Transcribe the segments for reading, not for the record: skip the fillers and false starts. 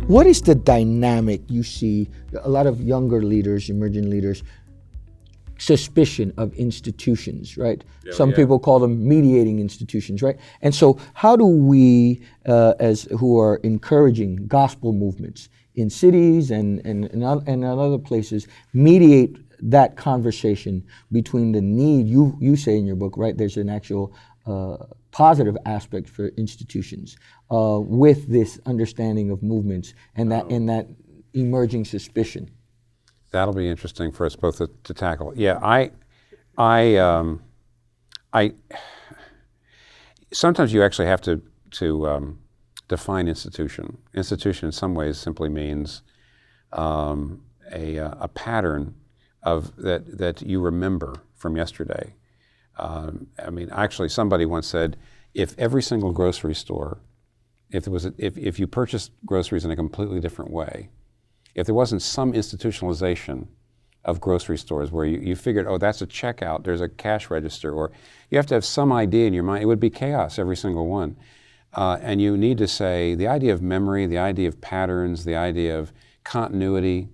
What is the dynamic you see, a lot of younger leaders, emerging leaders, suspicion of institutions, right? Some people call them mediating institutions, right? And so how do we, as who are encouraging gospel movements in cities and other places, mediate that conversation between the need, you say in your book, right, there's an actual positive aspect for institutions with this understanding of movements and that emerging suspicion? That'll be interesting for us both to tackle. Yeah, I sometimes you actually have to define institution. Institution in some ways simply means a pattern of that you remember from yesterday. I mean, actually, somebody once said, if every single grocery store, if you purchased groceries in a completely different way, if there wasn't some institutionalization of grocery stores where you figured, oh, that's a checkout, there's a cash register, or you have to have some idea in your mind, it would be chaos, every single one. And you need to say the idea of memory, the idea of patterns, the idea of continuity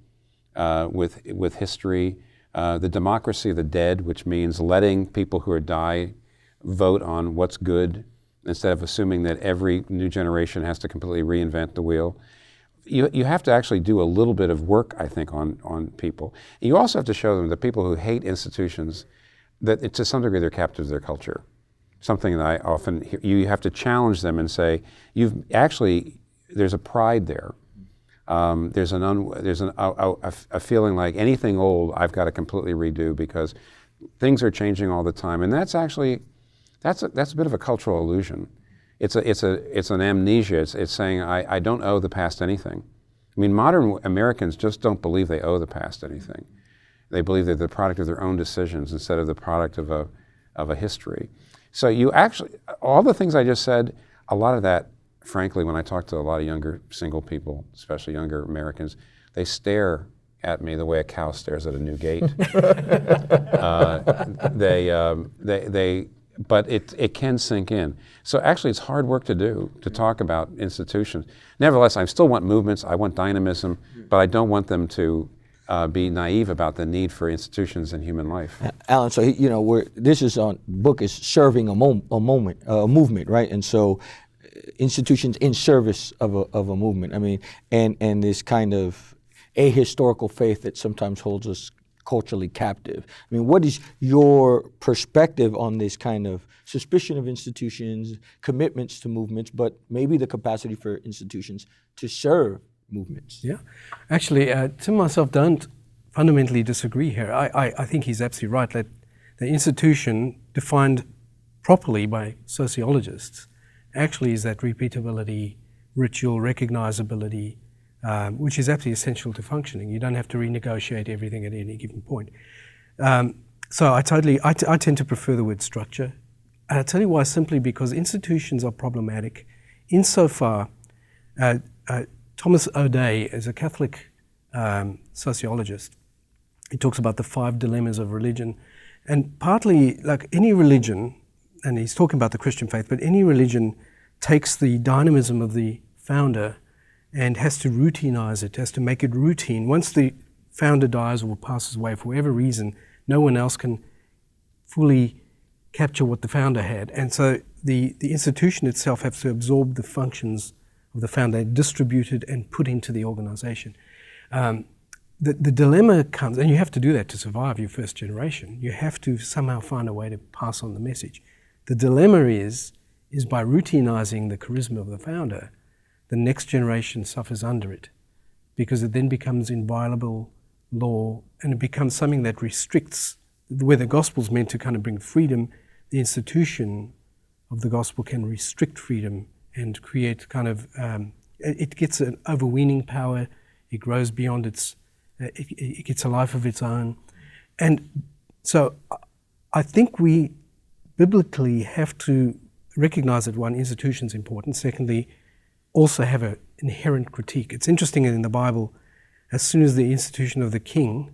with history, the democracy of the dead, which means letting people who are die vote on what's good instead of assuming that every new generation has to completely reinvent the wheel. You have to actually do a little bit of work, I think, on people. You also have to show them that people who hate institutions, that to some degree they're captives of their culture. Something that I often hear, you have to challenge them and say, there's a pride there. There's a feeling like anything old I've got to completely redo because things are changing all the time, and that's a bit of a cultural illusion. It's an amnesia. It's saying I don't owe the past anything. I mean, modern Americans just don't believe they owe the past anything. They believe they're the product of their own decisions instead of the product of a history. So you actually, all the things I just said, a lot of that, frankly, when I talk to a lot of younger single people, especially younger Americans, they stare at me the way a cow stares at a new gate. But it can sink in. So actually it's hard work to do, to talk about institutions. Nevertheless, I still want movements, I want dynamism, but I don't want them to be naive about the need for institutions in human life. Alan, so book is serving a movement, right? And so institutions in service of a movement. I mean, and this kind of ahistorical faith that sometimes holds us culturally captive. I mean, what is your perspective on this kind of suspicion of institutions, commitments to movements, but maybe the capacity for institutions to serve movements? Yeah, actually, Tim and myself don't fundamentally disagree here. I think he's absolutely right that the institution defined properly by sociologists actually is that repeatability, ritual, recognizability, which is absolutely essential to functioning. You don't have to renegotiate everything at any given point. So I tend to prefer the word structure. And I'll tell you why, simply because institutions are problematic insofar. Thomas O'Day is a Catholic sociologist. He talks about the 5 dilemmas of religion. And partly, like any religion, and he's talking about the Christian faith, but any religion takes the dynamism of the founder and has to routinize it, has to make it routine. Once the founder dies or passes away for whatever reason, no one else can fully capture what the founder had. And so the institution itself has to absorb the functions of the founder, distributed and put into the organization. The dilemma comes, and you have to do that to survive your first generation. You have to somehow find a way to pass on the message. The dilemma is by routinizing the charisma of the founder, the next generation suffers under it, because it then becomes inviolable law, and it becomes something that restricts, where the gospel's meant to kind of bring freedom, the institution of the gospel can restrict freedom and create kind of, it gets an overweening power, it grows beyond it gets a life of its own. And so I think we biblically have to recognize that, one, institution's important. Secondly, also have an inherent critique. It's interesting that in the Bible, as soon as the institution of the king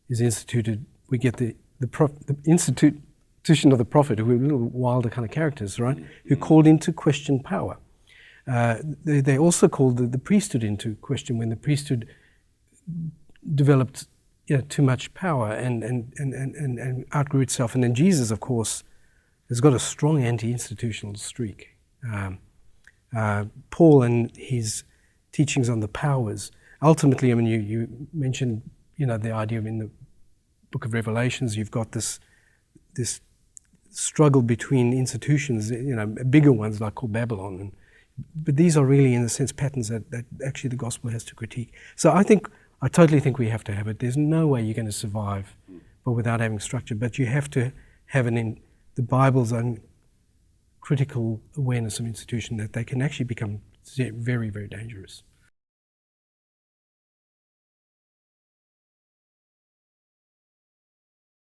is instituted, we get the institution of the prophet, who are little wilder kind of characters, right? Who called into question power. They also called the priesthood into question when the priesthood developed too much power and outgrew itself. And then Jesus, of course, has got a strong anti-institutional streak. Paul and his teachings on the powers. Ultimately, I mean, you mentioned, the idea of in the book of Revelations, you've got this struggle between institutions, bigger ones like called Babylon. But these are really, in a sense, patterns that actually the gospel has to critique. So I totally think we have to have it. There's no way you're going to survive but without having structure. But you have to have the Bible's own critical awareness of institution that they can actually become very, very dangerous.